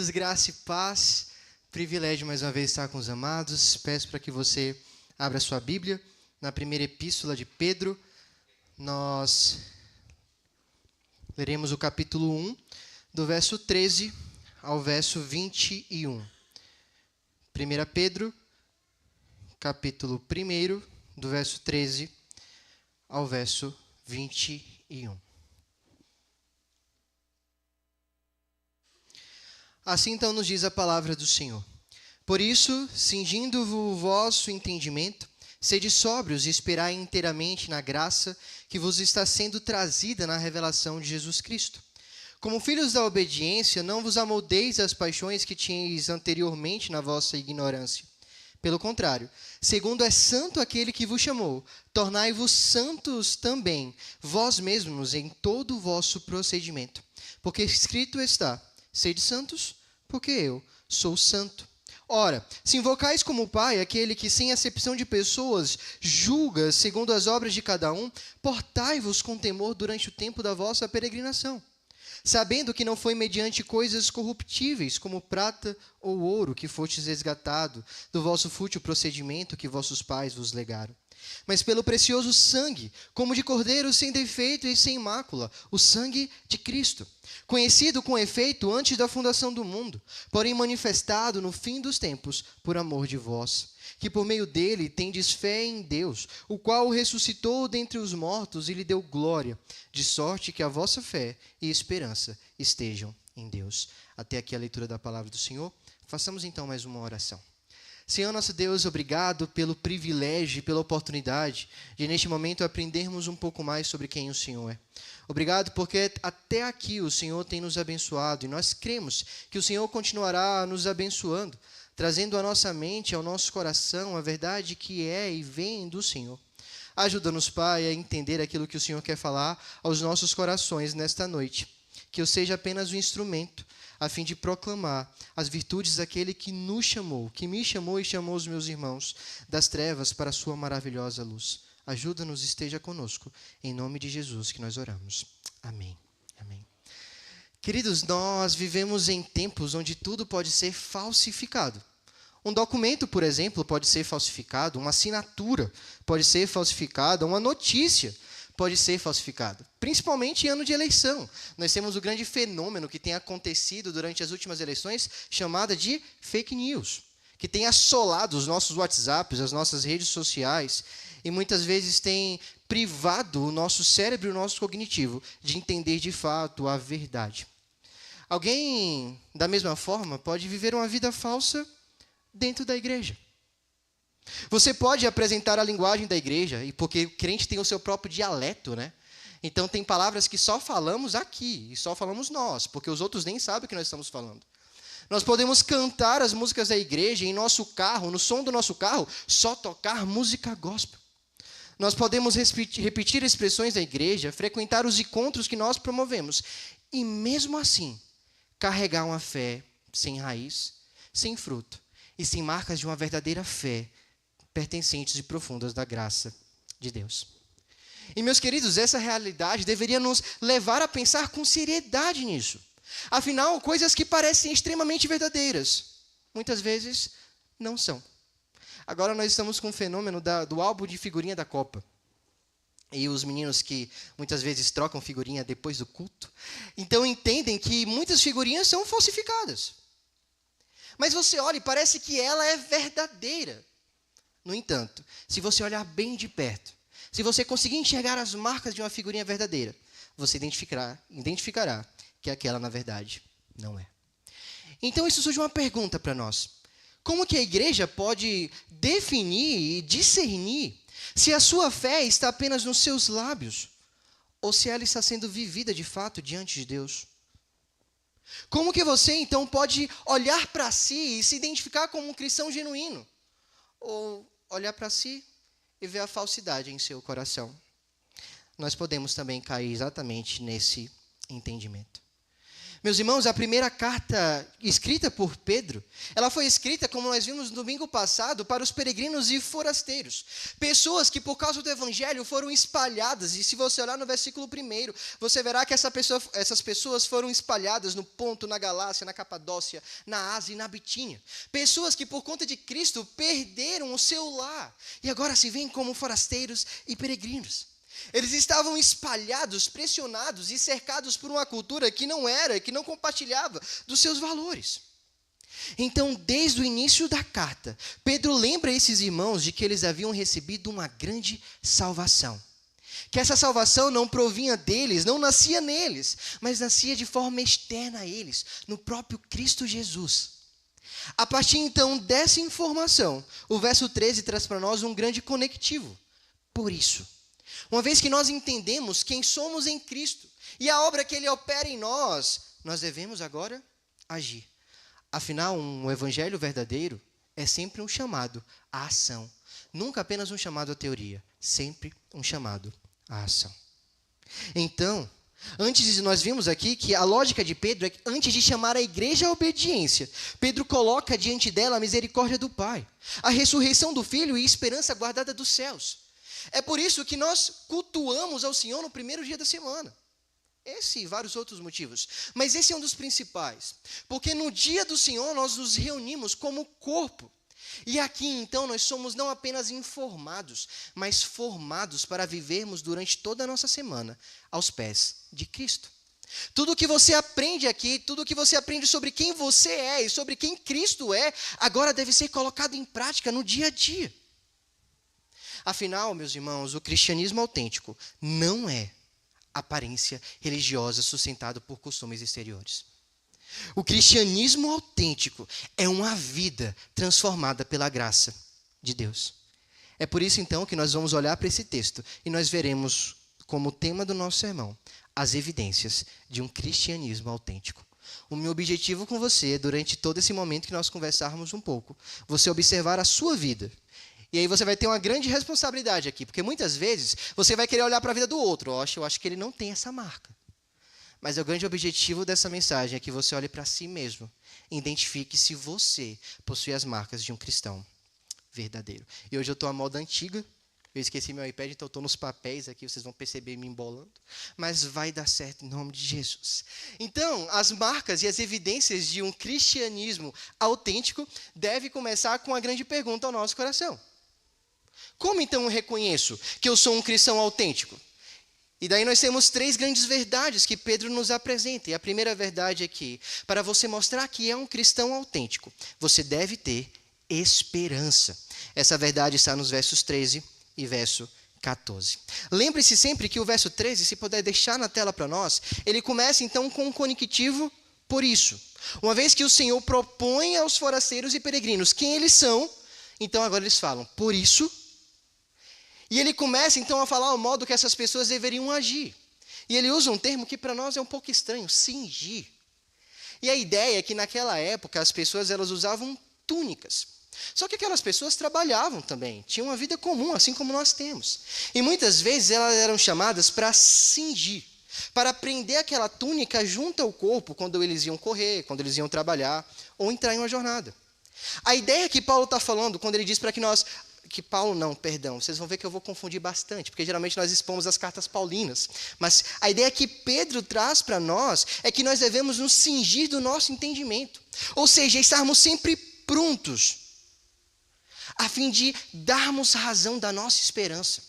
queridos, graça e paz. Privilégio mais uma vez estar com os amados. Peço para que você abra sua Bíblia na primeira epístola de Pedro. Nós leremos o capítulo 1, do verso 13 ao verso 21. 1 Pedro, capítulo 1, do verso 13 ao verso 21. Assim então nos diz a palavra do Senhor. Por isso, cingindo-vos o vosso entendimento, sede sóbrios e esperai inteiramente na graça que vos está sendo trazida na revelação de Jesus Cristo. Como filhos da obediência, não vos amoldeis às paixões que tinhais anteriormente na vossa ignorância. Pelo contrário, segundo é santo aquele que vos chamou, tornai-vos santos também, vós mesmos, em todo o vosso procedimento. Porque escrito está: sede santos, porque eu sou santo. Ora, se invocais como Pai aquele que, sem acepção de pessoas, julga segundo as obras de cada um, portai-vos com temor durante o tempo da vossa peregrinação, sabendo que não foi mediante coisas corruptíveis, como prata ou ouro, que fostes resgatado do vosso fútil procedimento que vossos pais vos legaram, mas pelo precioso sangue, como de cordeiro sem defeito e sem mácula, o sangue de Cristo, conhecido com efeito antes da fundação do mundo, porém manifestado no fim dos tempos por amor de vós, que por meio dele tendes fé em Deus, o qual o ressuscitou dentre os mortos e lhe deu glória, de sorte que a vossa fé e esperança estejam em Deus. Até aqui a leitura da palavra do Senhor. Façamos então mais uma oração. Senhor nosso Deus, obrigado pelo privilégio e pela oportunidade de neste momento aprendermos um pouco mais sobre quem o Senhor é. Obrigado porque até aqui o Senhor tem nos abençoado e nós cremos que o Senhor continuará nos abençoando, trazendo à nossa mente, ao nosso coração, a verdade que é e vem do Senhor. Ajuda-nos, Pai, a entender aquilo que o Senhor quer falar aos nossos corações nesta noite. Que eu seja apenas um instrumento a fim de proclamar as virtudes daquele que nos chamou, que me chamou e chamou os meus irmãos das trevas para a sua maravilhosa luz. Ajuda-nos e esteja conosco. Em nome de Jesus que nós oramos. Amém. Amém. Queridos, nós vivemos em tempos onde tudo pode ser falsificado. Um documento, por exemplo, pode ser falsificado, uma assinatura pode ser falsificada, uma notícia pode ser falsificada, principalmente em ano de eleição. Nós temos o grande fenômeno que tem acontecido durante as últimas eleições, chamada de fake news, que tem assolado os nossos WhatsApps, as nossas redes sociais, e muitas vezes tem privado o nosso cérebro e o nosso cognitivo de entender de fato a verdade. Alguém, da mesma forma, pode viver uma vida falsa dentro da igreja. Você pode apresentar a linguagem da igreja, e porque o crente tem o seu próprio dialeto, né? Então tem palavras que só falamos aqui, e só falamos nós, porque os outros nem sabem o que nós estamos falando. Nós podemos cantar as músicas da igreja em nosso carro, no som do nosso carro, só tocar música gospel. Nós podemos repetir expressões da igreja, frequentar os encontros que nós promovemos, e mesmo assim, carregar uma fé sem raiz, sem fruto, e sem marcas de uma verdadeira fé, pertencentes e profundas da graça de Deus. E, meus queridos, essa realidade deveria nos levar a pensar com seriedade nisso. Afinal, coisas que parecem extremamente verdadeiras, muitas vezes não são. Agora nós estamos com o fenômeno do álbum de figurinha da Copa. E os meninos que muitas vezes trocam figurinha depois do culto, então entendem que muitas figurinhas são falsificadas. Mas você olha e parece que ela é verdadeira. No entanto, se você olhar bem de perto, se você conseguir enxergar as marcas de uma figurinha verdadeira, você identificará que aquela, na verdade, não é. Então, isso surge uma pergunta para nós. Como que a igreja pode definir e discernir se a sua fé está apenas nos seus lábios ou se ela está sendo vivida de fato diante de Deus? Como que você, então, pode olhar para si e se identificar como um cristão genuíno? Ou olhar para si e ver a falsidade em seu coração? Nós podemos também cair exatamente nesse entendimento. Meus irmãos, a primeira carta escrita por Pedro, ela foi escrita, como nós vimos no domingo passado, para os peregrinos e forasteiros. Pessoas que, por causa do evangelho, foram espalhadas. E se você olhar no versículo 1, você verá que essas pessoas foram espalhadas no Ponto, na Galácia, na Capadócia, na Ásia e na Bitínia. Pessoas que, por conta de Cristo, perderam o seu lar. E agora se veem como forasteiros e peregrinos. Eles estavam espalhados, pressionados e cercados por uma cultura que não compartilhava dos seus valores. Então, desde o início da carta, Pedro lembra esses irmãos de que eles haviam recebido uma grande salvação. Que essa salvação não provinha deles, não nascia neles, mas nascia de forma externa a eles, no próprio Cristo Jesus. A partir então dessa informação, o verso 13 traz para nós um grande conectivo. Por isso, uma vez que nós entendemos quem somos em Cristo e a obra que Ele opera em nós, nós devemos agora agir. Afinal, um evangelho verdadeiro é sempre um chamado à ação. Nunca apenas um chamado à teoria, sempre um chamado à ação. Então, nós vimos aqui que a lógica de Pedro é que antes de chamar a igreja à obediência, Pedro coloca diante dela a misericórdia do Pai, a ressurreição do Filho e a esperança guardada dos céus. É por isso que nós cultuamos ao Senhor no primeiro dia da semana. Esse e vários outros motivos. Mas esse é um dos principais. Porque no dia do Senhor nós nos reunimos como corpo. E aqui então nós somos não apenas informados, mas formados para vivermos durante toda a nossa semana aos pés de Cristo. Tudo o que você aprende aqui, tudo o que você aprende sobre quem você é e sobre quem Cristo é, agora deve ser colocado em prática no dia a dia. Afinal, meus irmãos, o cristianismo autêntico não é aparência religiosa sustentada por costumes exteriores. O cristianismo autêntico é uma vida transformada pela graça de Deus. É por isso, então, que nós vamos olhar para esse texto e nós veremos, como tema do nosso sermão, as evidências de um cristianismo autêntico. O meu objetivo com você, durante todo esse momento que nós conversarmos um pouco, você observar a sua vida. E aí você vai ter uma grande responsabilidade aqui, porque muitas vezes você vai querer olhar para a vida do outro. Eu acho que ele não tem essa marca. Mas o grande objetivo dessa mensagem é que você olhe para si mesmo e identifique se você possui as marcas de um cristão verdadeiro. E hoje eu estou à moda antiga. Eu esqueci meu iPad, então eu estou nos papéis aqui, vocês vão perceber me embolando. Mas vai dar certo em nome de Jesus. Então, as marcas e as evidências de um cristianismo autêntico devem começar com a grande pergunta ao nosso coração. Como então eu reconheço que eu sou um cristão autêntico? E daí nós temos 3 grandes verdades que Pedro nos apresenta. E a primeira verdade é que, para você mostrar que é um cristão autêntico, você deve ter esperança. Essa verdade está nos versos 13 e verso 14. Lembre-se sempre que o verso 13, se puder deixar na tela para nós, ele começa então com um conectivo por isso. Uma vez que o Senhor propõe aos forasteiros e peregrinos quem eles são, então agora eles falam, por isso. E ele começa então a falar o modo que essas pessoas deveriam agir. E ele usa um termo que para nós é um pouco estranho, cingir. E a ideia é que naquela época as pessoas elas usavam túnicas. Só que aquelas pessoas trabalhavam também, tinham uma vida comum, assim como nós temos. E muitas vezes elas eram chamadas para cingir, para prender aquela túnica junto ao corpo quando eles iam correr, quando eles iam trabalhar ou entrar em uma jornada. A ideia que Paulo está falando quando ele diz para que nós... vocês vão ver que eu vou confundir bastante, porque geralmente nós expomos as cartas paulinas. Mas a ideia que Pedro traz para nós é que nós devemos nos cingir do nosso entendimento. Ou seja, estarmos sempre prontos, a fim de darmos razão da nossa esperança.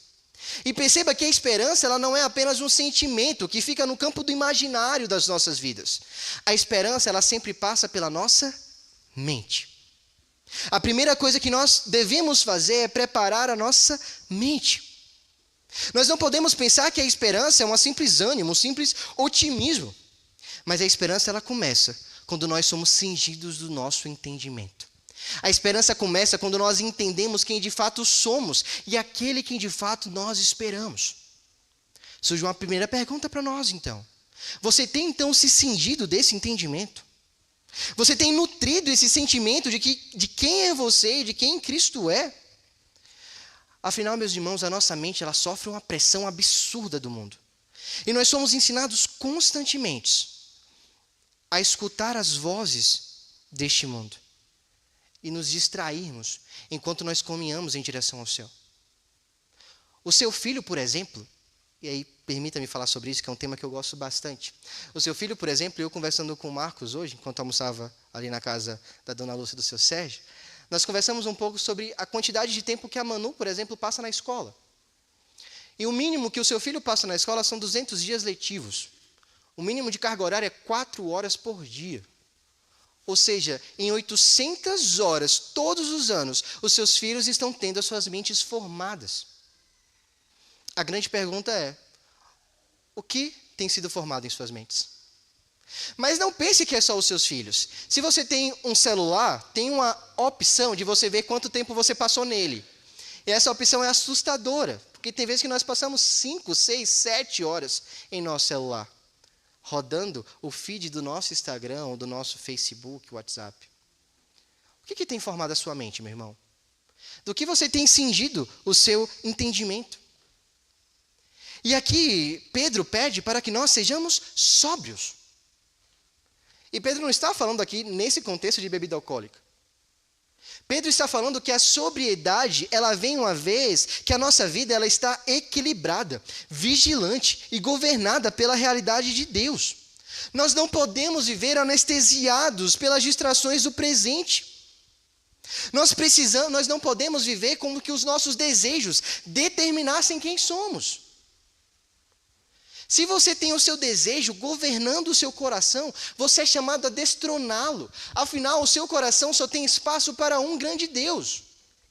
E perceba que a esperança ela não é apenas um sentimento que fica no campo do imaginário das nossas vidas. A esperança ela sempre passa pela nossa mente. A primeira coisa que nós devemos fazer é preparar a nossa mente. Nós não podemos pensar que a esperança é um simples ânimo, um simples otimismo. Mas a esperança ela começa quando nós somos cingidos do nosso entendimento. A esperança começa quando nós entendemos quem de fato somos e aquele quem de fato nós esperamos. Surge uma primeira pergunta para nós então. Você tem então se cingido desse entendimento? Você tem nutrido esse sentimento de quem é você e de quem Cristo é? Afinal, meus irmãos, a nossa mente ela sofre uma pressão absurda do mundo. E nós somos ensinados constantemente. A ideia é que a escutar as vozes deste mundo e nos distrairmos enquanto nós caminhamos em direção ao céu. O seu filho, por exemplo, e aí permita-me falar sobre isso, que é um tema que eu gosto bastante. O seu filho, por exemplo, eu conversando com o Marcos hoje, enquanto almoçava ali na casa da dona Lúcia e do seu Sérgio, nós conversamos um pouco sobre a quantidade de tempo que a Manu, por exemplo, passa na escola. E o mínimo que o seu filho passa na escola são 200 dias letivos. O mínimo de carga horária é 4 horas por dia. Ou seja, em 800 horas, todos os anos, os seus filhos estão tendo as suas mentes formadas. A grande pergunta é, o que tem sido formado em suas mentes? Mas não pense que é só os seus filhos. Se você tem um celular, tem uma opção de você ver quanto tempo você passou nele. E essa opção é assustadora, porque tem vezes que nós passamos 5, 6, 7 horas em nosso celular, rodando o feed do nosso Instagram, ou do nosso Facebook, WhatsApp. O que tem formado a sua mente, meu irmão? Do que você tem cingido o seu entendimento? E aqui Pedro pede para que nós sejamos sóbrios. E Pedro não está falando aqui nesse contexto de bebida alcoólica. Pedro está falando que a sobriedade, ela vem uma vez que a nossa vida ela está equilibrada, vigilante e governada pela realidade de Deus. Nós não podemos viver anestesiados pelas distrações do presente. Nós não podemos viver como que os nossos desejos determinassem quem somos. Se você tem o seu desejo governando o seu coração, você é chamado a destroná-lo. Afinal, o seu coração só tem espaço para um grande Deus,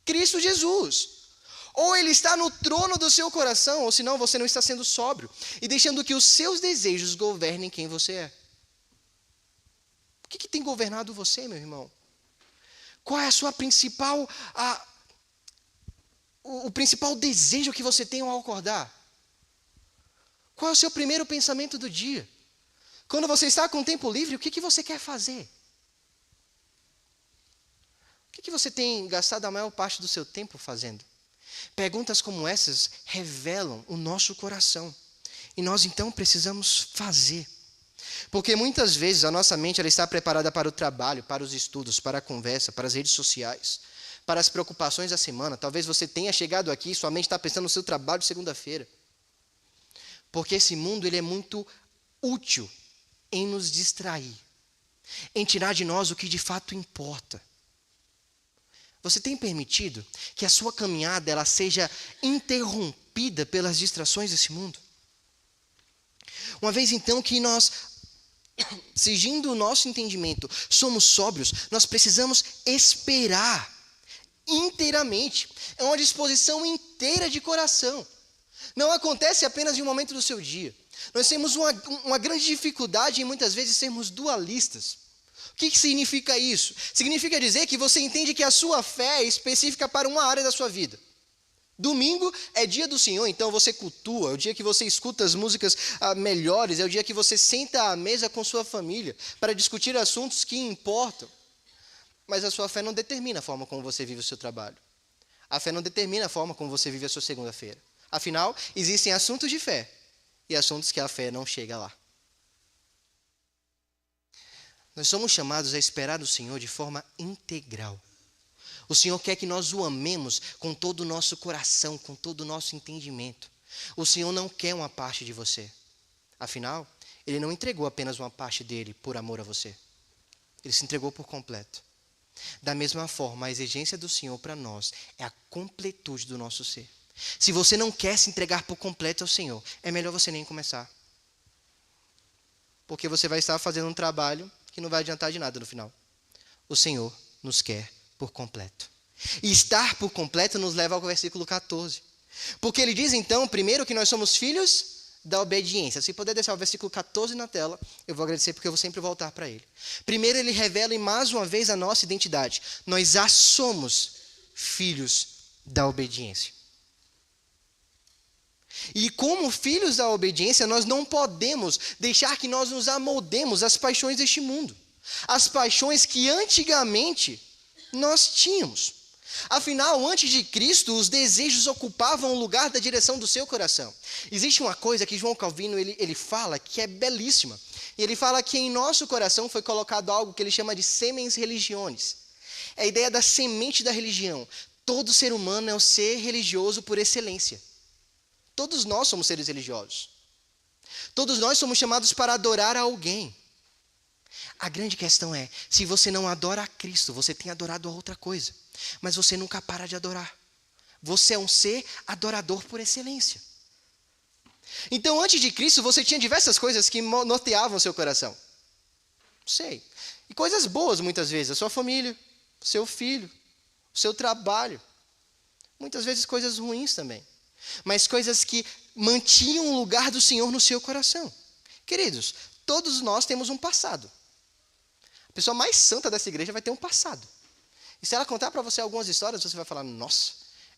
Cristo Jesus. Ou ele está no trono do seu coração, ou senão você não está sendo sóbrio e deixando que os seus desejos governem quem você é. O que tem governado você, meu irmão? Qual é a sua principal, o principal desejo que você tem ao acordar? Qual é o seu primeiro pensamento do dia? Quando você está com tempo livre, o que você quer fazer? O que você tem gastado a maior parte do seu tempo fazendo? Perguntas como essas revelam o nosso coração. E nós então precisamos fazer. Porque muitas vezes a nossa mente ela está preparada para o trabalho, para os estudos, para a conversa, para as redes sociais, para as preocupações da semana. Talvez você tenha chegado aqui e sua mente está pensando no seu trabalho de segunda-feira. Porque esse mundo ele é muito útil em nos distrair, em tirar de nós o que de fato importa. Você tem permitido que a sua caminhada ela seja interrompida pelas distrações desse mundo? Uma vez então que nós, seguindo o nosso entendimento, somos sóbrios, nós precisamos esperar inteiramente. É uma disposição inteira de coração. Não acontece apenas em um momento do seu dia. Nós temos uma grande dificuldade em muitas vezes sermos dualistas. O que significa isso? Significa dizer que você entende que a sua fé é específica para uma área da sua vida. Domingo é dia do Senhor, então você cultua, é o dia que você escuta as músicas melhores, é o dia que você senta à mesa com sua família para discutir assuntos que importam. Mas a sua fé não determina a forma como você vive o seu trabalho. A fé não determina a forma como você vive a sua segunda-feira. Afinal, existem assuntos de fé e assuntos que a fé não chega lá. Nós somos chamados a esperar o Senhor de forma integral. O Senhor quer que nós o amemos com todo o nosso coração, com todo o nosso entendimento. O Senhor não quer uma parte de você. Afinal, Ele não entregou apenas uma parte dele por amor a você. Ele se entregou por completo. Da mesma forma, a exigência do Senhor para nós é a completude do nosso ser. Se você não quer se entregar por completo ao Senhor, é melhor você nem começar. Porque você vai estar fazendo um trabalho que não vai adiantar de nada no final. O Senhor nos quer por completo. E estar por completo nos leva ao versículo 14. Porque ele diz então, primeiro, que nós somos filhos da obediência. Se puder deixar o versículo 14 na tela, eu vou agradecer porque eu vou sempre voltar para ele. Primeiro, ele revela e mais uma vez a nossa identidade. Nós já somos filhos da obediência. E como filhos da obediência, nós não podemos deixar que nós nos amoldemos às paixões deste mundo. As paixões que antigamente nós tínhamos. Afinal, antes de Cristo, os desejos ocupavam o lugar da direção do seu coração. Existe uma coisa que João Calvino ele fala que é belíssima. E ele fala que em nosso coração foi colocado algo que ele chama de semens religiones. É a ideia da semente da religião. Todo ser humano é um ser religioso por excelência. Todos nós somos seres religiosos. Todos nós somos chamados para adorar a alguém. A grande questão é, se você não adora a Cristo, você tem adorado a outra coisa. Mas você nunca para de adorar. Você é um ser adorador por excelência. Então, antes de Cristo, você tinha diversas coisas que norteavam o seu coração. Sei. E coisas boas, muitas vezes. A sua família, o seu filho, o seu trabalho. Muitas vezes coisas ruins também. Mas coisas que mantinham o lugar do Senhor no seu coração. Queridos, todos nós temos um passado. A pessoa mais santa dessa igreja vai ter um passado. E se ela contar para você algumas histórias, você vai falar, nossa,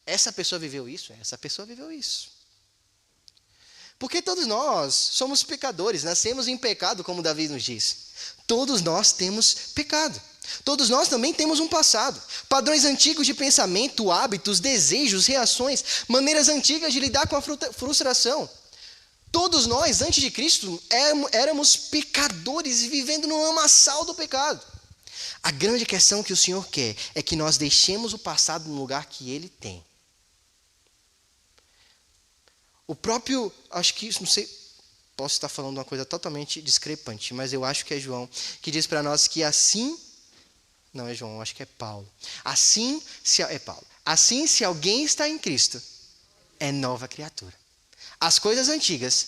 essa pessoa viveu isso, essa pessoa viveu isso. Porque todos nós somos pecadores, nascemos em pecado, como Davi nos diz. Todos nós temos pecado. Todos nós também temos um passado. Padrões antigos de pensamento, hábitos, desejos, reações, maneiras antigas de lidar com a frustração. Todos nós, antes de Cristo, éramos pecadores e vivendo no lamaçal do pecado. A grande questão que o Senhor quer é que nós deixemos o passado no lugar que Ele tem. O próprio, acho que, não sei, posso estar falando uma coisa totalmente discrepante, mas eu acho que é João, que diz para nós que assim, não é João, acho que é Paulo. Assim, se alguém está em Cristo, é nova criatura. As coisas antigas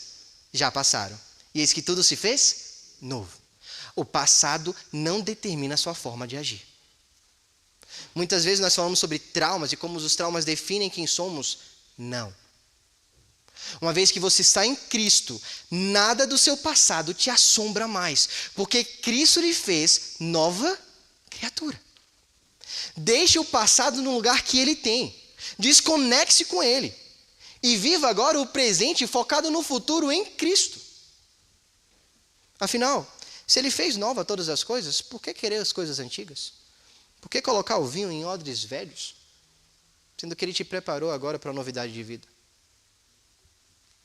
já passaram, e eis que tudo se fez novo. O passado não determina a sua forma de agir. Muitas vezes nós falamos sobre traumas e como os traumas definem quem somos. Não. Uma vez que você está em Cristo, nada do seu passado te assombra mais, porque Cristo lhe fez nova criatura. Deixe o passado no lugar que Ele tem. Desconecte-se com Ele. E viva agora o presente focado no futuro em Cristo. Afinal, se Ele fez nova todas as coisas, por que querer as coisas antigas? Por que colocar o vinho em odres velhos? Sendo que Ele te preparou agora para a novidade de vida.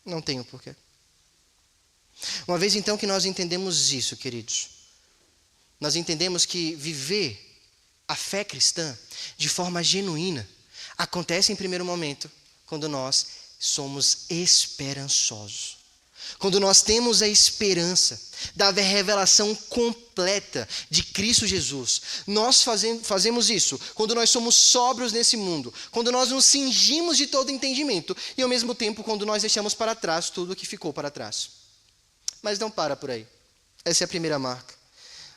Não tenho porquê. Uma vez então que nós entendemos isso, queridos, nós entendemos que viver a fé cristã de forma genuína acontece em primeiro momento quando nós somos esperançosos. Quando nós temos a esperança da revelação completa de Cristo Jesus. Nós fazemos isso quando nós somos sóbrios nesse mundo, quando nós nos cingimos de todo entendimento e ao mesmo tempo quando nós deixamos para trás tudo o que ficou para trás. Mas não para por aí. Essa é a primeira marca.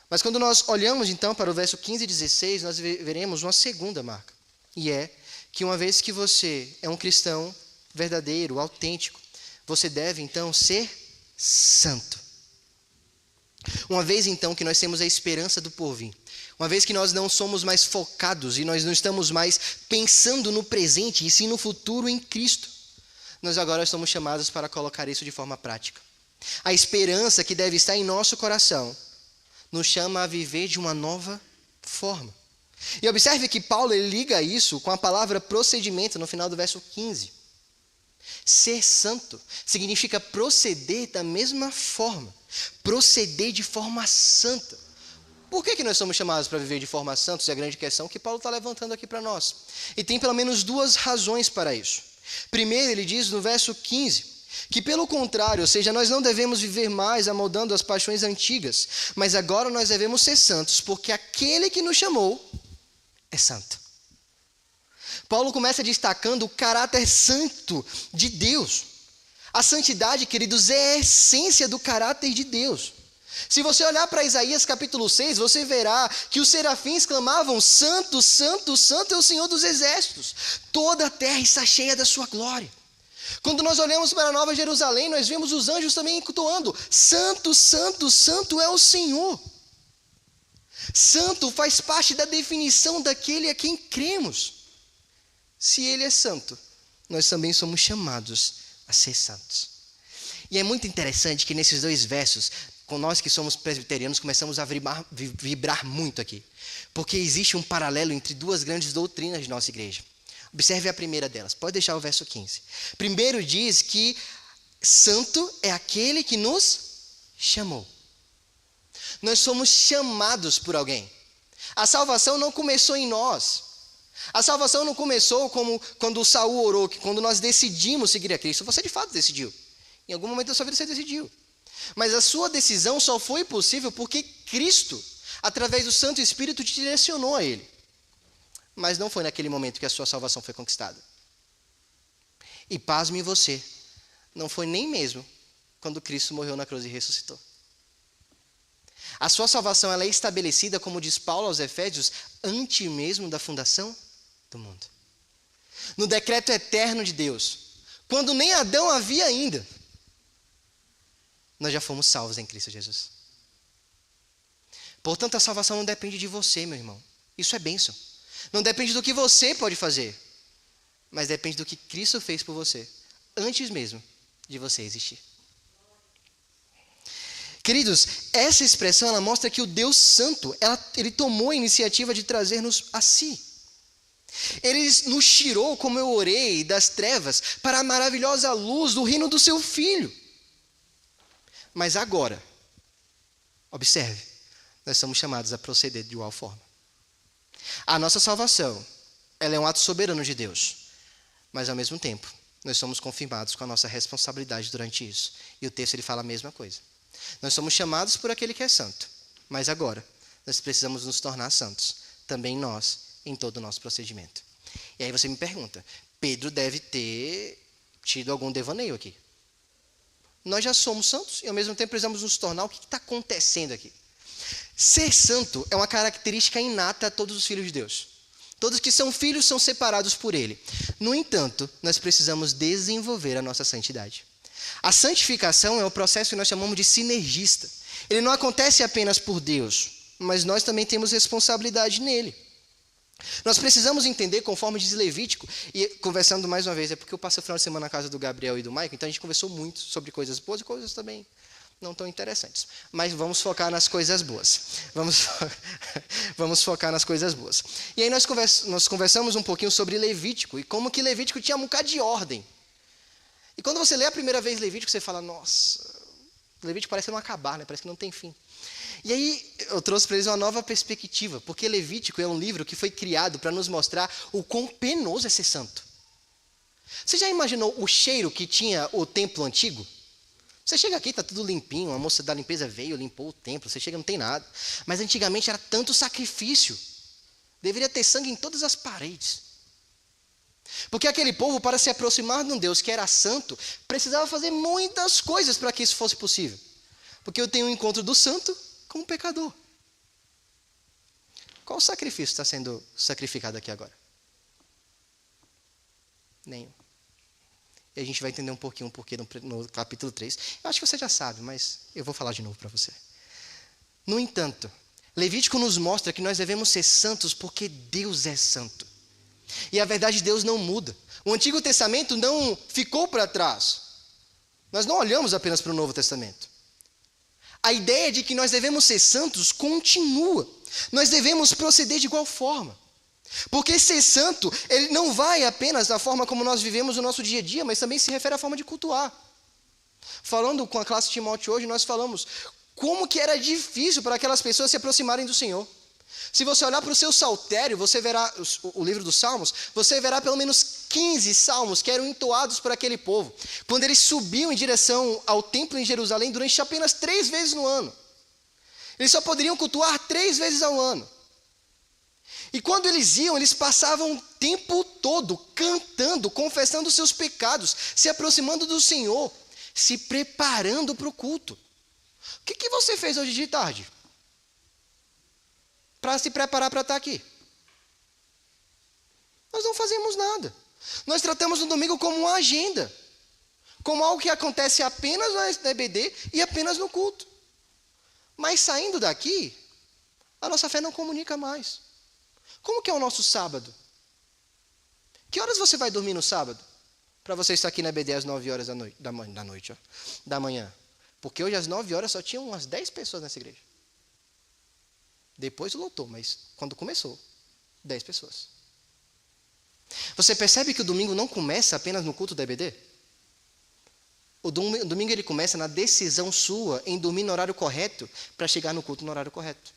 Mas quando nós olhamos então para o verso 15 e 16, nós veremos uma segunda marca. E é que uma vez que você é um cristão verdadeiro, autêntico, você deve, então, ser santo. Uma vez, então, que nós temos a esperança do porvir, uma vez que nós não somos mais focados e nós não estamos mais pensando no presente e sim no futuro em Cristo, nós agora somos chamados para colocar isso de forma prática. A esperança que deve estar em nosso coração nos chama a viver de uma nova forma. E observe que Paulo ele liga isso com a palavra procedimento no final do verso 15. Ser santo significa proceder da mesma forma, proceder de forma santa. Por que nós somos chamados para viver de forma santa? Essa é a grande questão que Paulo está levantando aqui para nós. E tem pelo menos duas razões para isso. Primeiro, ele diz no verso 15, que pelo contrário, ou seja, nós não devemos viver mais amoldando as paixões antigas, mas agora nós devemos ser santos, porque aquele que nos chamou é santo. Paulo começa destacando o caráter santo de Deus. A santidade, queridos, é a essência do caráter de Deus. Se você olhar para Isaías capítulo 6, você verá que os serafins clamavam: Santo, Santo, Santo é o Senhor dos exércitos. Toda a terra está cheia da sua glória. Quando nós olhamos para a Nova Jerusalém, nós vemos os anjos também entoando: Santo, Santo, Santo é o Senhor. Santo faz parte da definição daquele a quem cremos. Se Ele é santo, nós também somos chamados a ser santos. E é muito interessante que nesses dois versos, com nós que somos presbiterianos, começamos a vibrar muito aqui. Porque existe um paralelo entre duas grandes doutrinas de nossa igreja. Observe a primeira delas, pode deixar o verso 15. Primeiro diz que santo é aquele que nos chamou. Nós somos chamados por alguém. A salvação não começou em nós. A salvação não começou como quando Saul orou, que quando nós decidimos seguir a Cristo. Você de fato decidiu. Em algum momento da sua vida você decidiu. Mas a sua decisão só foi possível porque Cristo, através do Santo Espírito, te direcionou a Ele. Mas não foi naquele momento que a sua salvação foi conquistada. E pasme você, não foi nem mesmo quando Cristo morreu na cruz e ressuscitou. A sua salvação ela é estabelecida, como diz Paulo aos Efésios, antes mesmo da fundação do mundo. No decreto eterno de Deus, quando nem Adão havia ainda, nós já fomos salvos em Cristo Jesus. Portanto, a salvação não depende de você, meu irmão. Isso é bênção. Não depende do que você pode fazer, mas depende do que Cristo fez por você, antes mesmo de você existir. Queridos, essa expressão ela mostra que o Deus Santo, ele tomou a iniciativa de trazer-nos a si. Ele nos tirou, como eu orei, das trevas para a maravilhosa luz do reino do seu Filho. Mas agora, observe, nós somos chamados a proceder de igual forma. A nossa salvação, ela é um ato soberano de Deus, mas ao mesmo tempo, nós somos confirmados com a nossa responsabilidade durante isso. E o texto ele fala a mesma coisa. Nós somos chamados por aquele que é santo, mas agora nós precisamos nos tornar santos, também nós, em todo o nosso procedimento. E aí você me pergunta, Pedro deve ter tido algum devaneio aqui. Nós já somos santos e ao mesmo tempo precisamos nos tornar. O que está acontecendo aqui? Ser santo é uma característica inata a todos os filhos de Deus. Todos que são filhos são separados por Ele. No entanto, nós precisamos desenvolver a nossa santidade. A santificação é o processo que nós chamamos de sinergista. Ele não acontece apenas por Deus, mas nós também temos responsabilidade nele. Nós precisamos entender, conforme diz Levítico, e conversando mais uma vez, é porque eu passei o final de semana na casa do Gabriel e do Maicon, então a gente conversou muito sobre coisas boas e coisas também não tão interessantes. Mas vamos focar nas coisas boas. Vamos focar nas coisas boas. E aí nós conversamos um pouquinho sobre Levítico e como que Levítico tinha um bocado de ordem. E quando você lê a primeira vez Levítico, você fala, nossa, Levítico parece não acabar, né? Parece que não tem fim. E aí eu trouxe para eles uma nova perspectiva, porque Levítico é um livro que foi criado para nos mostrar o quão penoso é ser santo. Você já imaginou o cheiro que tinha o templo antigo? Você chega aqui, está tudo limpinho, a moça da limpeza veio, limpou o templo, você chega, não tem nada. Mas antigamente era tanto sacrifício. Deveria ter sangue em todas as paredes. Porque aquele povo, para se aproximar de um Deus que era santo, precisava fazer muitas coisas para que isso fosse possível. Porque eu tenho um encontro do santo com o pecador. Qual sacrifício está sendo sacrificado aqui agora? Nenhum. E a gente vai entender um pouquinho o porquê no capítulo 3. Eu acho que você já sabe, mas eu vou falar de novo para você. No entanto, Levítico nos mostra que nós devemos ser santos porque Deus é santo. E a verdade de Deus não muda. O Antigo Testamento não ficou para trás. Nós não olhamos apenas para o Novo Testamento. A ideia de que nós devemos ser santos continua. Nós devemos proceder de igual forma. Porque ser santo, ele não vai apenas da forma como nós vivemos o nosso dia a dia, mas também se refere à forma de cultuar. Falando com a classe de Timóteo hoje, nós falamos como que era difícil para aquelas pessoas se aproximarem do Senhor. Se você olhar para o seu saltério, você verá o livro dos Salmos, você verá pelo menos 15 salmos que eram entoados por aquele povo, quando eles subiam em direção ao templo em Jerusalém durante apenas 3 vezes no ano. Eles só poderiam cultuar 3 vezes ao ano. E quando eles iam, eles passavam o tempo todo cantando, confessando os seus pecados, se aproximando do Senhor, se preparando para o culto. O que você fez hoje de tarde? Para se preparar para estar aqui. Nós não fazemos nada. Nós tratamos o domingo como uma agenda, como algo que acontece apenas na EBD e apenas no culto. Mas saindo daqui, a nossa fé não comunica mais. Como que é o nosso sábado? Que horas você vai dormir no sábado? Para você estar aqui na EBD às 9 horas da manhã. Porque hoje às 9 horas só tinham umas 10 pessoas nessa igreja. Depois lotou, mas quando começou, 10 pessoas. Você percebe que o domingo não começa apenas no culto da EBD? O domingo ele começa na decisão sua em dormir no horário correto para chegar no culto no horário correto.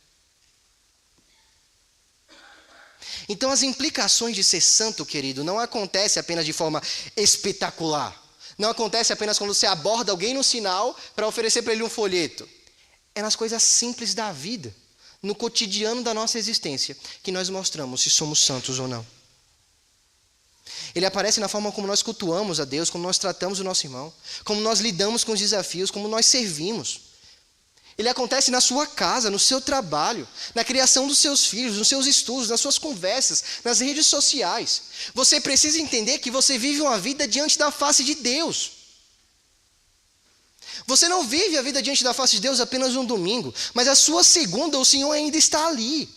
Então as implicações de ser santo, querido, não acontecem apenas de forma espetacular. Não acontece apenas quando você aborda alguém no sinal para oferecer para ele um folheto. É nas coisas simples da vida, no cotidiano da nossa existência, que nós mostramos se somos santos ou não. Ele aparece na forma como nós cultuamos a Deus, como nós tratamos o nosso irmão, como nós lidamos com os desafios, como nós servimos. Ele acontece na sua casa, no seu trabalho, na criação dos seus filhos, nos seus estudos, nas suas conversas, nas redes sociais. Você precisa entender que você vive uma vida diante da face de Deus. Você não vive a vida diante da face de Deus apenas um domingo, mas a sua segunda, o Senhor ainda está ali.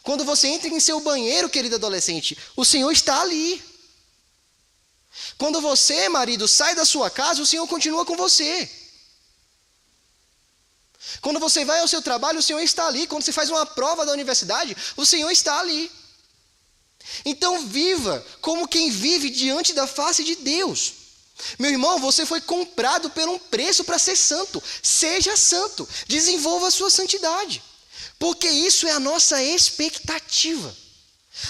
Quando você entra em seu banheiro, querido adolescente, o Senhor está ali. Quando você, marido, sai da sua casa, o Senhor continua com você. Quando você vai ao seu trabalho, o Senhor está ali. Quando você faz uma prova da universidade, o Senhor está ali. Então viva como quem vive diante da face de Deus. Meu irmão, você foi comprado por um preço para ser santo. Seja santo. Desenvolva a sua santidade. Porque isso é a nossa expectativa.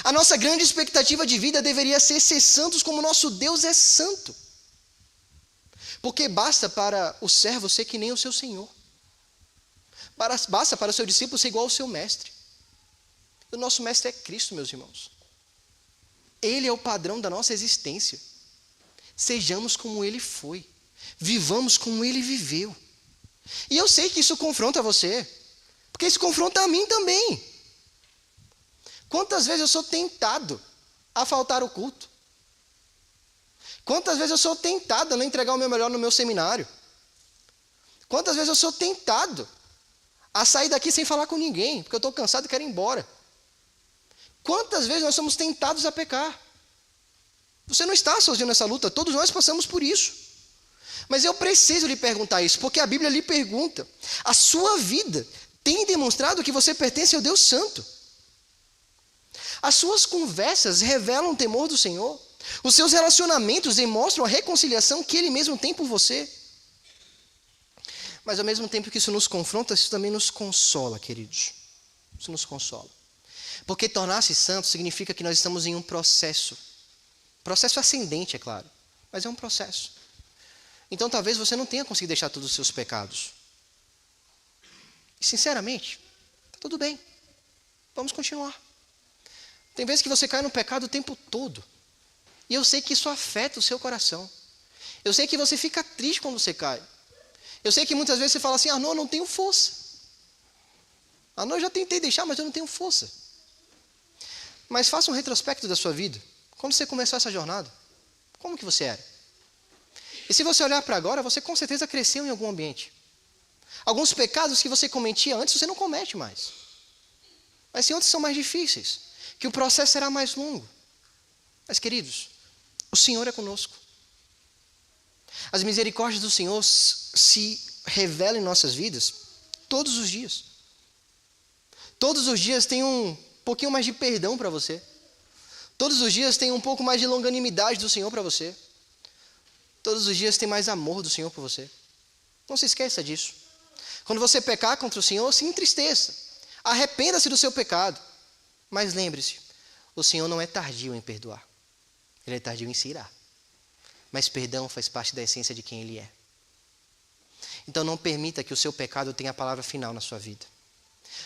A nossa grande expectativa de vida deveria ser santos como nosso Deus é santo. Porque basta para o servo ser que nem o seu Senhor. Basta para o seu discípulo ser igual ao seu mestre. O nosso mestre é Cristo, meus irmãos. Ele é o padrão da nossa existência. Sejamos como ele foi. Vivamos como ele viveu. E eu sei que isso confronta você. Porque isso confronta a mim também. Quantas vezes eu sou tentado a faltar o culto? Quantas vezes eu sou tentado a não entregar o meu melhor no meu seminário? Quantas vezes eu sou tentado a sair daqui sem falar com ninguém, porque eu estou cansado e quero ir embora? Quantas vezes nós somos tentados a pecar? Você não está sozinho nessa luta, todos nós passamos por isso. Mas eu preciso lhe perguntar isso, porque a Bíblia lhe pergunta: a sua vida tem demonstrado que você pertence ao Deus Santo? As suas conversas revelam o temor do Senhor? Os seus relacionamentos demonstram a reconciliação que Ele mesmo tem por você? Mas ao mesmo tempo que isso nos confronta, isso também nos consola, queridos. Isso nos consola. Porque tornar-se santo significa que nós estamos em um processo. Processo ascendente, é claro, mas é um processo. Então talvez você não tenha conseguido deixar todos os seus pecados. E sinceramente, tá tudo bem. Vamos continuar. Tem vezes que você cai no pecado o tempo todo. E eu sei que isso afeta o seu coração. Eu sei que você fica triste quando você cai. Eu sei que muitas vezes você fala assim: ah, não, eu não tenho força. Ah, não, eu já tentei deixar, mas eu não tenho força. Mas faça um retrospecto da sua vida. Quando você começou essa jornada, como que você era? E se você olhar para agora, você com certeza cresceu em algum ambiente. Alguns pecados que você cometia antes, você não comete mais. Mas tem outros que são mais difíceis, que o processo será mais longo. Mas, queridos, o Senhor é conosco. As misericórdias do Senhor se revelam em nossas vidas todos os dias. Todos os dias tem um pouquinho mais de perdão para você. Todos os dias tem um pouco mais de longanimidade do Senhor para você. Todos os dias tem mais amor do Senhor por você. Não se esqueça disso. Quando você pecar contra o Senhor, se entristeça. Arrependa-se do seu pecado. Mas lembre-se, o Senhor não é tardio em perdoar. Ele é tardio em se irar. Mas perdão faz parte da essência de quem Ele é. Então não permita que o seu pecado tenha a palavra final na sua vida.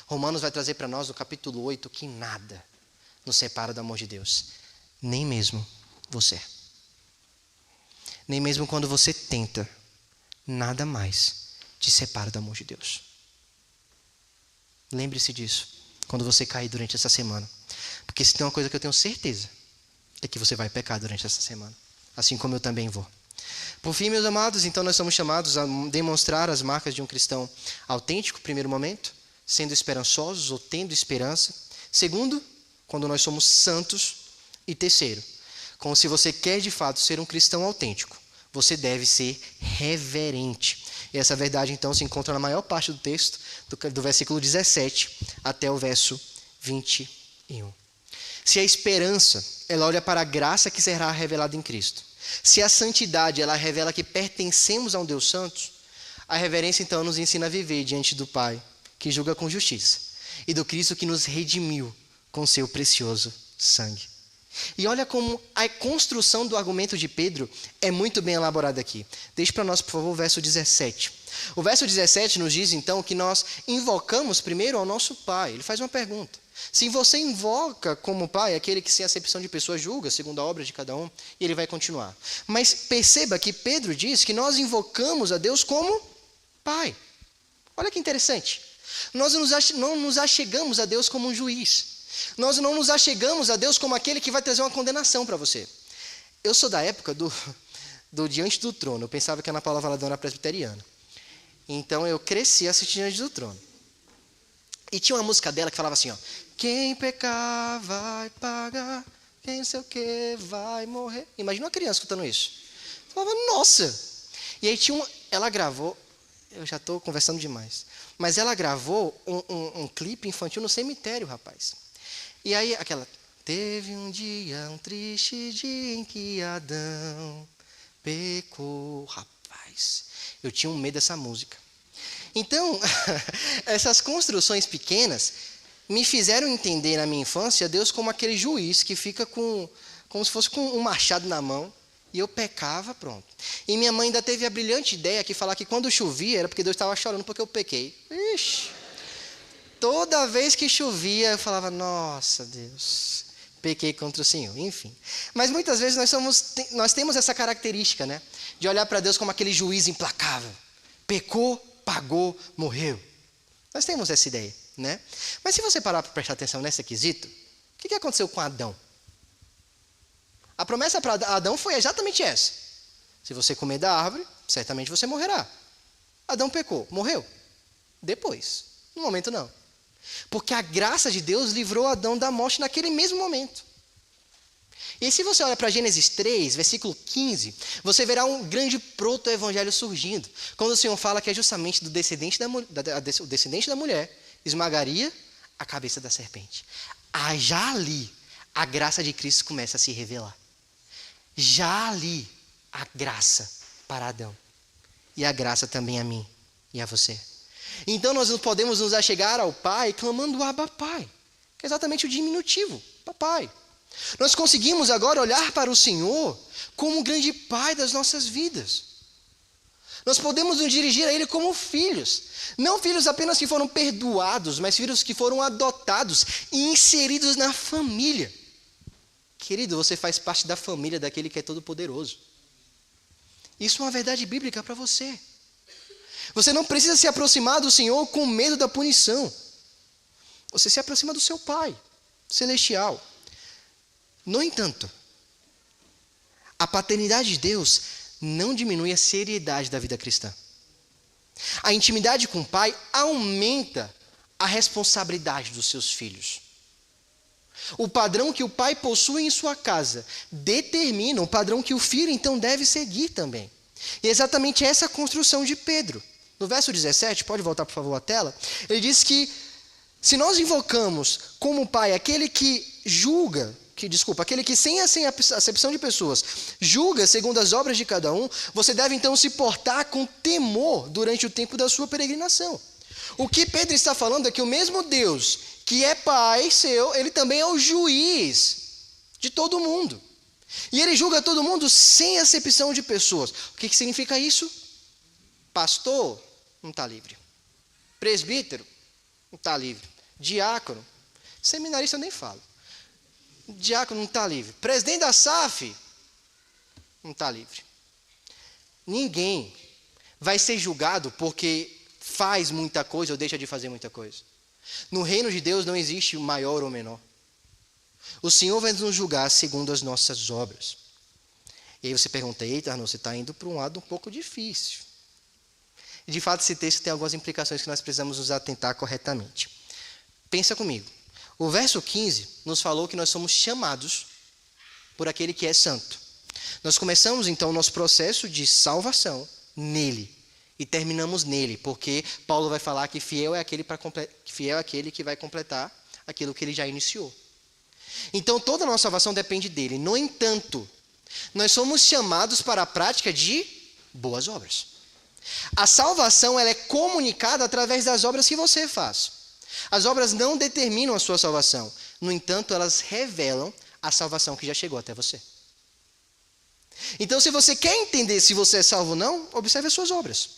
Romanos vai trazer para nós no capítulo 8 que nada nos separa do amor de Deus. Nem mesmo você. Nem mesmo quando você tenta, nada mais te separa do amor de Deus. Lembre-se disso quando você cair durante essa semana. Porque se tem uma coisa que eu tenho certeza, é que você vai pecar durante essa semana. Assim como eu também vou. Por fim, meus amados, então nós somos chamados a demonstrar as marcas de um cristão autêntico, primeiro momento, sendo esperançosos ou tendo esperança. Segundo, quando nós somos santos. E terceiro, como se você quer de fato ser um cristão autêntico, você deve ser reverente. E essa verdade então se encontra na maior parte do texto, do versículo 17 até o verso 21. Se a esperança, ela olha para a graça que será revelada em Cristo. Se a santidade, ela revela que pertencemos a um Deus santo, a reverência, então, nos ensina a viver diante do Pai, que julga com justiça, e do Cristo que nos redimiu com seu precioso sangue. E olha como a construção do argumento de Pedro é muito bem elaborada aqui. Deixe para nós, por favor, o verso 17. O verso 17 nos diz, então, que nós invocamos primeiro ao nosso Pai. Ele faz uma pergunta. Se você invoca como Pai aquele que sem acepção de pessoa julga, segundo a obra de cada um, e ele vai continuar. Mas perceba que Pedro diz que nós invocamos a Deus como Pai. Olha que interessante. Nós não nos achegamos a Deus como um juiz. Nós não nos achegamos a Deus como aquele que vai trazer uma condenação para você. Eu sou da época do Diante do Trono. Eu pensava que a Ana Paula Valadão era presbiteriana. Então eu cresci assistindo Diante do Trono. E tinha uma música dela que falava assim, ó. Quem pecar vai pagar, quem não sei o que vai morrer. Imagina uma criança escutando isso. Eu falava, nossa! E aí ela gravou, eu já estou conversando demais, mas ela gravou um clipe infantil no cemitério, rapaz. E aí aquela, teve um dia, um triste dia em que Adão pecou. Rapaz, eu tinha um medo dessa música. Então, essas construções pequenas me fizeram entender na minha infância Deus como aquele juiz que fica como se fosse com um machado na mão, e eu pecava, pronto. E minha mãe ainda teve a brilhante ideia de falar que quando chovia era porque Deus estava chorando porque eu pequei. Ixi! Toda vez que chovia, eu falava, nossa, Deus, pequei contra o Senhor, enfim. Mas muitas vezes nós temos essa característica, né? De olhar para Deus como aquele juiz implacável. Pecou, pagou, morreu. Nós temos essa ideia, né? Mas se você parar para prestar atenção nesse quesito, o que aconteceu com Adão? A promessa para Adão foi exatamente essa. Se você comer da árvore, certamente você morrerá. Adão pecou, morreu. Depois, no momento não. Porque a graça de Deus livrou Adão da morte naquele mesmo momento. E se você olha para Gênesis 3, versículo 15, você verá um grande proto-evangelho surgindo. Quando o Senhor fala que é justamente o descendente da mulher esmagaria a cabeça da serpente. Já ali, a graça de Cristo começa a se revelar. Já ali, a graça para Adão. E a graça também a mim e a você. Então nós podemos nos achegar ao Pai clamando Abba Pai, que é exatamente o diminutivo, papai. Nós conseguimos agora olhar para o Senhor como o grande Pai das nossas vidas. Nós podemos nos dirigir a Ele como filhos. Não filhos apenas que foram perdoados, mas filhos que foram adotados e inseridos na família. Querido, você faz parte da família daquele que é todo-poderoso. Isso é uma verdade bíblica para você. Você não precisa se aproximar do Senhor com medo da punição. Você se aproxima do seu Pai celestial. No entanto, a paternidade de Deus não diminui a seriedade da vida cristã. A intimidade com o Pai aumenta a responsabilidade dos seus filhos. O padrão que o pai possui em sua casa determina o padrão que o filho então deve seguir também. E é exatamente essa a construção de Pedro. No verso 17, pode voltar por favor a tela, ele diz que se nós invocamos como pai aquele que aquele que sem acepção de pessoas julga segundo as obras de cada um, você deve então se portar com temor durante o tempo da sua peregrinação. O que Pedro está falando é que o mesmo Deus que é pai seu, ele também é o juiz de todo mundo. E ele julga todo mundo sem acepção de pessoas. O que significa isso? Pastor não está livre. Presbítero não está livre. Diácono, seminarista eu nem falo. Diácono não está livre. Presidente da SAF não está livre. Ninguém vai ser julgado porque faz muita coisa ou deixa de fazer muita coisa. No reino de Deus não existe maior ou menor. O Senhor vai nos julgar segundo as nossas obras. E aí você pergunta, eita, Arnaldo, você está indo para um lado um pouco difícil. E de fato esse texto tem algumas implicações que nós precisamos nos atentar corretamente. Pensa comigo. O verso 15 nos falou que nós somos chamados por aquele que é santo. Nós começamos então o nosso processo de salvação nele. E terminamos nele, porque Paulo vai falar que fiel é aquele que vai completar aquilo que ele já iniciou. Então toda a nossa salvação depende dele. No entanto, nós somos chamados para a prática de boas obras. A salvação ela é comunicada através das obras que você faz. As obras não determinam a sua salvação. No entanto, elas revelam a salvação que já chegou até você. Então, se você quer entender se você é salvo ou não, observe as suas obras.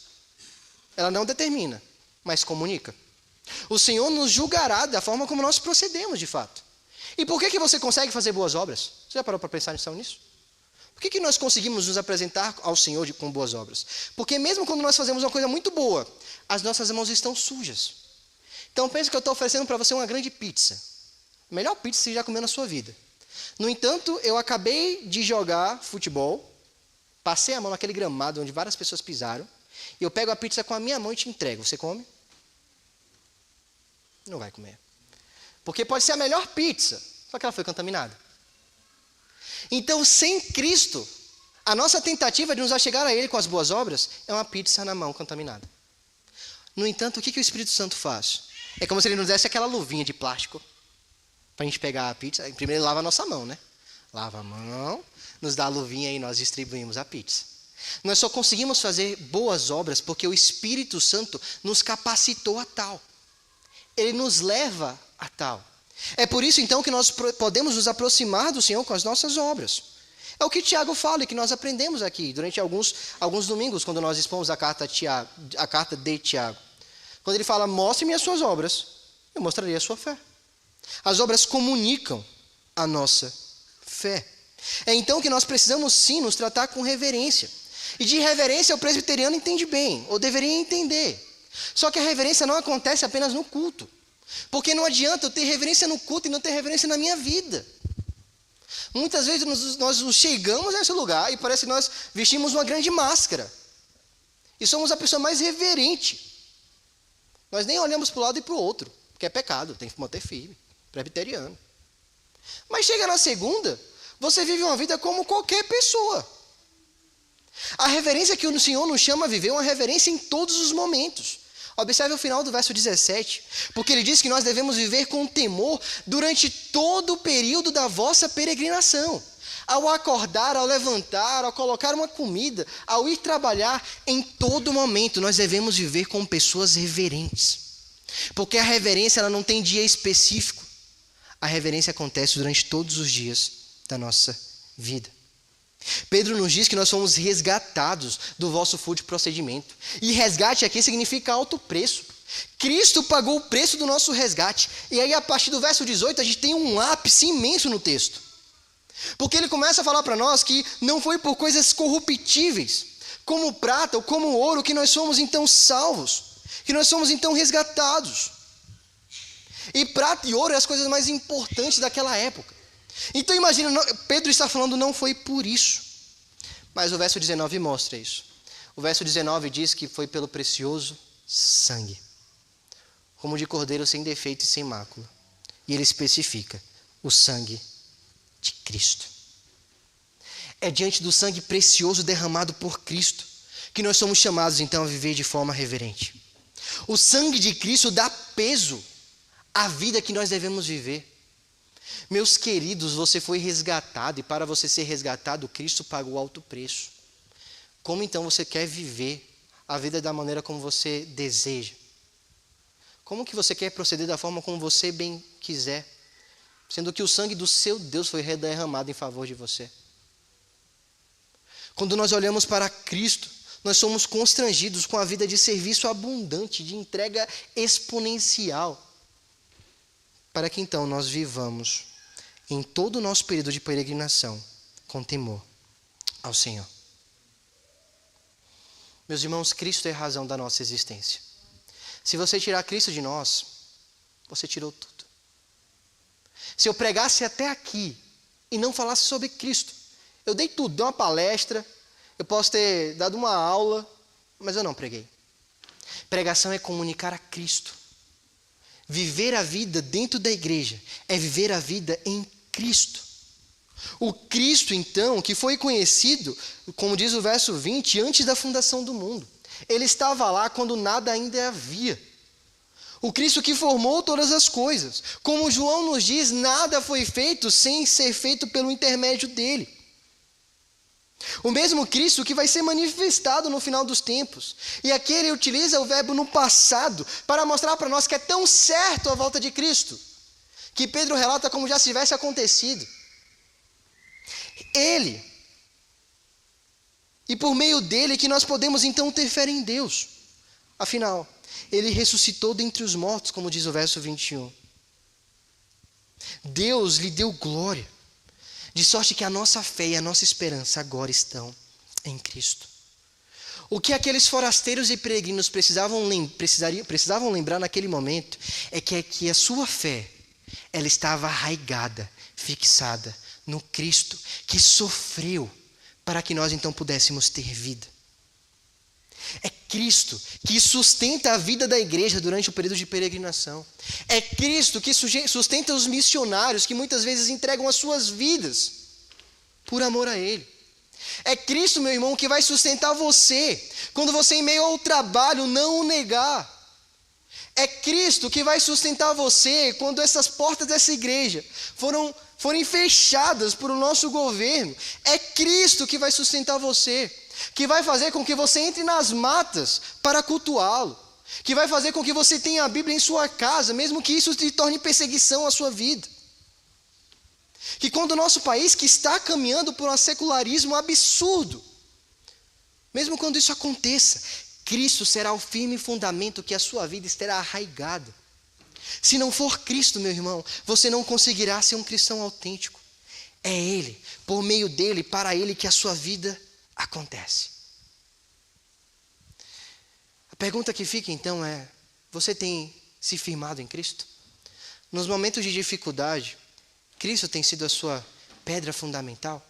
Ela não determina, mas comunica. O Senhor nos julgará da forma como nós procedemos, de fato. E por que você consegue fazer boas obras? Você já parou para pensar nisso? Por que nós conseguimos nos apresentar ao Senhor com boas obras? Porque mesmo quando nós fazemos uma coisa muito boa, as nossas mãos estão sujas. Então pensa que eu estou oferecendo para você uma grande pizza. A melhor pizza que você já comeu na sua vida. No entanto, eu acabei de jogar futebol, passei a mão naquele gramado onde várias pessoas pisaram, e eu pego a pizza com a minha mão e te entrego. Você come? Não vai comer. Porque pode ser a melhor pizza, só que ela foi contaminada. Então, sem Cristo, a nossa tentativa de nos achegar a Ele com as boas obras é uma pizza na mão contaminada. No entanto, o que o Espírito Santo faz? É como se Ele nos desse aquela luvinha de plástico para a gente pegar a pizza. Primeiro Ele lava a nossa mão, né? Lava a mão, nos dá a luvinha e nós distribuímos a pizza. Nós só conseguimos fazer boas obras porque o Espírito Santo nos capacitou a tal. Ele nos leva a tal. É por isso, então, que nós podemos nos aproximar do Senhor com as nossas obras. É o que Tiago fala e que nós aprendemos aqui durante alguns domingos, quando nós expomos a carta de Tiago. Quando ele fala, mostre-me as suas obras, eu mostrarei a sua fé. As obras comunicam a nossa fé. É então que nós precisamos, sim, nos tratar com reverência. E de reverência o presbiteriano entende bem, ou deveria entender. Só que a reverência não acontece apenas no culto. Porque não adianta eu ter reverência no culto e não ter reverência na minha vida. Muitas vezes nós chegamos a esse lugar e parece que nós vestimos uma grande máscara. E somos a pessoa mais reverente. Nós nem olhamos para um lado e para o outro, porque é pecado, tem que manter firme, presbiteriano. Mas chega na segunda, você vive uma vida como qualquer pessoa. A reverência que o Senhor nos chama a viver é uma reverência em todos os momentos. Observe o final do verso 17, porque ele diz que nós devemos viver com temor durante todo o período da vossa peregrinação. Ao acordar, ao levantar, ao colocar uma comida, ao ir trabalhar, em todo momento nós devemos viver como pessoas reverentes. Porque a reverência ela não tem dia específico. A reverência acontece durante todos os dias da nossa vida. Pedro nos diz que nós somos resgatados do vosso fútil procedimento. E resgate aqui significa alto preço. Cristo pagou o preço do nosso resgate. E aí, a partir do verso 18, a gente tem um ápice imenso no texto. Porque ele começa a falar para nós que não foi por coisas corruptíveis, como prata ou como ouro, que nós somos então salvos, que nós somos então resgatados. E prata e ouro é as coisas mais importantes daquela época. Então imagina, Pedro está falando não foi por isso. Mas o verso 19 mostra isso. O verso 19 diz que foi pelo precioso sangue, como de cordeiro sem defeito e sem mácula. E ele especifica o sangue de Cristo. É diante do sangue precioso derramado por Cristo que nós somos chamados então a viver de forma reverente. O sangue de Cristo dá peso à vida que nós devemos viver. Meus queridos, você foi resgatado e para você ser resgatado, Cristo pagou alto preço. Como então você quer viver a vida da maneira como você deseja? Como que você quer proceder da forma como você bem quiser? Sendo que o sangue do seu Deus foi derramado em favor de você. Quando nós olhamos para Cristo, nós somos constrangidos com a vida de serviço abundante, de entrega exponencial, para que então nós vivamos em todo o nosso período de peregrinação com temor ao Senhor. Meus irmãos, Cristo é a razão da nossa existência. Se você tirar Cristo de nós, você tirou tudo. Se eu pregasse até aqui e não falasse sobre Cristo, eu dei tudo, dei uma palestra, eu posso ter dado uma aula, mas eu não preguei. Pregação é comunicar a Cristo. Viver a vida dentro da igreja é viver a vida em Cristo. O Cristo, então, que foi conhecido, como diz o verso 20, antes da fundação do mundo. Ele estava lá quando nada ainda havia. O Cristo que formou todas as coisas. Como João nos diz, nada foi feito sem ser feito pelo intermédio dele. O mesmo Cristo que vai ser manifestado no final dos tempos. E aqui ele utiliza o verbo no passado para mostrar para nós que é tão certo a volta de Cristo, que Pedro relata como já se tivesse acontecido. Ele, e por meio dele que nós podemos então ter fé em Deus. Afinal, ele ressuscitou dentre os mortos, como diz o verso 21. Deus lhe deu glória, de sorte que a nossa fé e a nossa esperança agora estão em Cristo. O que aqueles forasteiros e peregrinos precisavam lembrar naquele momento é que a sua fé, ela estava arraigada, fixada no Cristo que sofreu para que nós então pudéssemos ter vida. É Cristo que sustenta a vida da igreja durante o período de peregrinação. É Cristo que sustenta os missionários que muitas vezes entregam as suas vidas por amor a Ele. É Cristo, meu irmão, que vai sustentar você quando você, em meio ao trabalho, não o negar. É Cristo que vai sustentar você quando essas portas dessa igreja forem fechadas por o nosso governo. É Cristo que vai sustentar você, que vai fazer com que você entre nas matas para cultuá-lo, que vai fazer com que você tenha a Bíblia em sua casa, mesmo que isso se torne perseguição à sua vida. Que quando o nosso país, que está caminhando por um secularismo absurdo, mesmo quando isso aconteça, Cristo será o firme fundamento que a sua vida estará arraigada. Se não for Cristo, meu irmão, você não conseguirá ser um cristão autêntico. É Ele, por meio dele, para Ele que a sua vida acontece. A pergunta que fica então é: você tem se firmado em Cristo? Nos momentos de dificuldade, Cristo tem sido a sua pedra fundamental?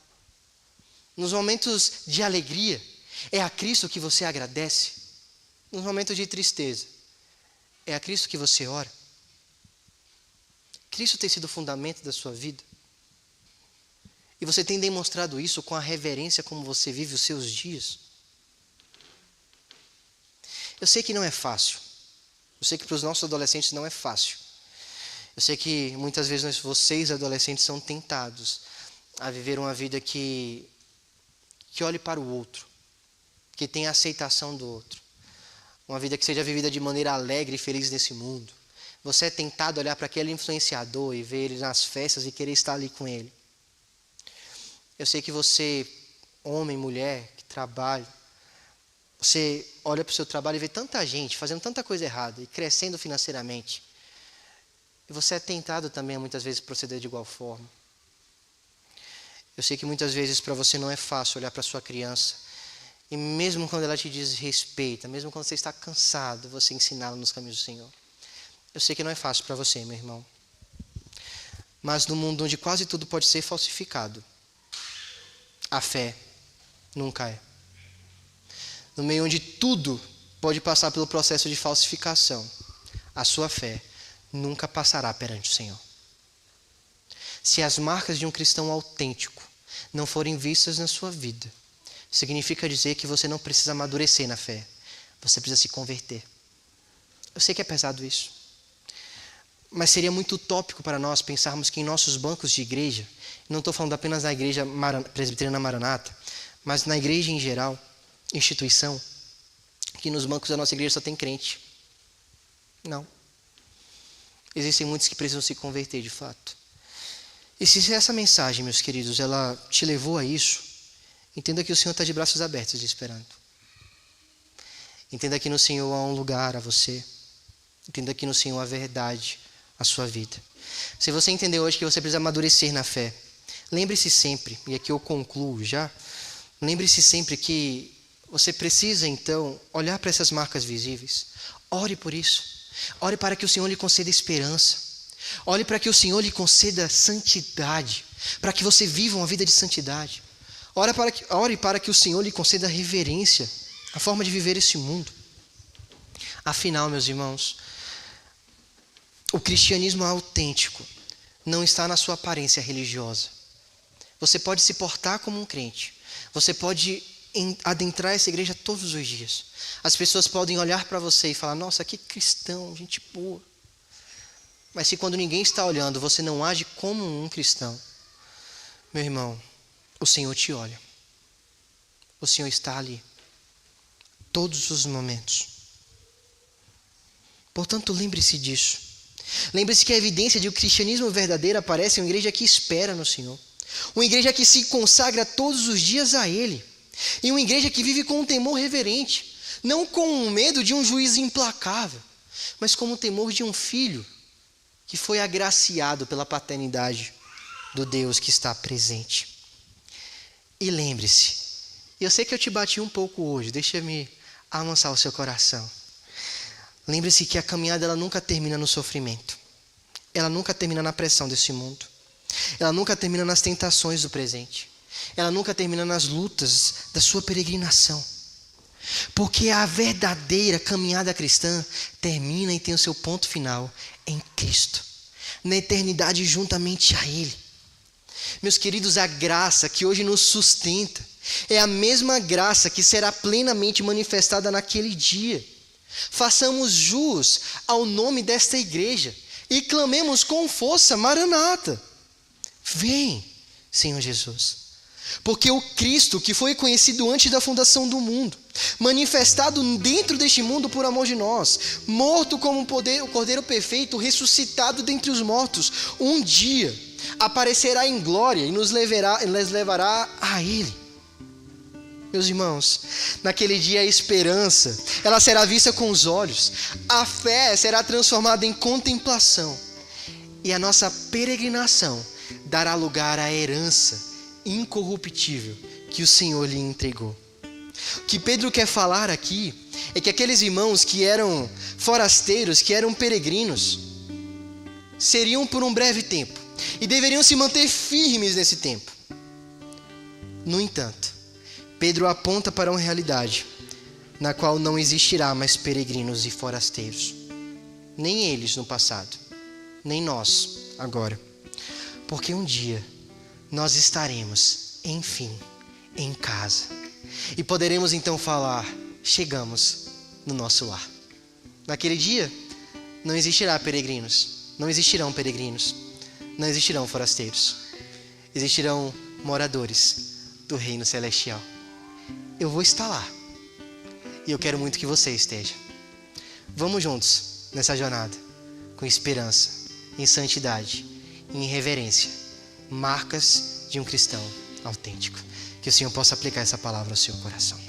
Nos momentos de alegria, é a Cristo que você agradece? Nos momentos de tristeza, é a Cristo que você ora? Cristo tem sido o fundamento da sua vida? E você tem demonstrado isso com a reverência como você vive os seus dias? Eu sei que não é fácil. Eu sei que para os nossos adolescentes não é fácil. Eu sei que muitas vezes vocês, adolescentes, são tentados a viver uma vida que olhe para o outro, que tenha aceitação do outro. Uma vida que seja vivida de maneira alegre e feliz nesse mundo. Você é tentado a olhar para aquele influenciador e ver ele nas festas e querer estar ali com ele. Eu sei que você, homem, mulher, que trabalha, você olha para o seu trabalho e vê tanta gente fazendo tanta coisa errada e crescendo financeiramente. E você é tentado também a muitas vezes proceder de igual forma. Eu sei que muitas vezes para você não é fácil olhar para a sua criança e mesmo quando ela te desrespeita, mesmo quando você está cansado, você ensiná-la nos caminhos do Senhor. Eu sei que não é fácil para você, meu irmão. Mas no mundo onde quase tudo pode ser falsificado, a fé nunca é. No meio onde tudo pode passar pelo processo de falsificação, a sua fé nunca passará perante o Senhor. Se as marcas de um cristão autêntico não forem vistas na sua vida, significa dizer que você não precisa amadurecer na fé. Você precisa se converter. Eu sei que é pesado isso. Mas seria muito utópico para nós pensarmos que em nossos bancos de igreja, não estou falando apenas da igreja presbiteriana Maranata, mas na igreja em geral, instituição, que nos bancos da nossa igreja só tem crente. Não. Existem muitos que precisam se converter de fato. E se essa mensagem, meus queridos, ela te levou a isso, entenda que o Senhor está de braços abertos te esperando. Entenda que no Senhor há um lugar a você. Entenda que no Senhor há verdade a sua vida. Se você entender hoje que você precisa amadurecer na fé, lembre-se sempre, e aqui eu concluo já, lembre-se sempre que você precisa então olhar para essas marcas visíveis. Ore por isso. Ore para que o Senhor lhe conceda esperança. Ore para que o Senhor lhe conceda santidade, para que você viva uma vida de santidade. Ore para que o Senhor lhe conceda reverência, a forma de viver esse mundo. Afinal, meus irmãos, o cristianismo autêntico não está na sua aparência religiosa. Você pode se portar como um crente, você pode adentrar essa igreja todos os dias. As pessoas podem olhar para você e falar: nossa, que cristão, gente boa. Mas se quando ninguém está olhando, você não age como um cristão, meu irmão, o Senhor te olha. O Senhor está ali, todos os momentos. Portanto, lembre-se disso. Lembre-se que a evidência de um cristianismo verdadeiro aparece em uma igreja que espera no Senhor. Uma igreja que se consagra todos os dias a Ele. E uma igreja que vive com um temor reverente. Não com o medo de um juiz implacável, mas com o temor de um filho que foi agraciado pela paternidade do Deus que está presente. E lembre-se, eu sei que eu te bati um pouco hoje, deixa-me amansar o seu coração. Lembre-se que a caminhada ela nunca termina no sofrimento. Ela nunca termina na pressão desse mundo. Ela nunca termina nas tentações do presente. Ela nunca termina nas lutas da sua peregrinação. Porque a verdadeira caminhada cristã termina e tem o seu ponto final em Cristo, na eternidade juntamente a Ele. Meus queridos, a graça que hoje nos sustenta é a mesma graça que será plenamente manifestada naquele dia. Façamos jus ao nome desta igreja e clamemos com força: Maranata, vem, Senhor Jesus. Porque o Cristo que foi conhecido antes da fundação do mundo, manifestado dentro deste mundo por amor de nós, morto como o Cordeiro perfeito, ressuscitado dentre os mortos, um dia aparecerá em glória e nos levará a Ele. Meus irmãos, naquele dia a esperança, ela será vista com os olhos, a fé será transformada em contemplação e a nossa peregrinação dará lugar à herança incorruptível que o Senhor lhe entregou. O que Pedro quer falar aqui é que aqueles irmãos que eram forasteiros, que eram peregrinos, seriam por um breve tempo e deveriam se manter firmes nesse tempo. No entanto, Pedro aponta para uma realidade na qual não existirá mais peregrinos e forasteiros. Nem eles no passado, nem nós agora. Porque um dia nós estaremos, enfim, em casa. E poderemos então falar: chegamos no nosso lar. Naquele dia, não existirá peregrinos, não existirão peregrinos, não existirão forasteiros. Existirão moradores do reino celestial. Eu vou estar lá. E eu quero muito que você esteja. Vamos juntos nessa jornada, com esperança, em santidade, em reverência. Marcas de um cristão autêntico. Que o Senhor possa aplicar essa palavra ao seu coração.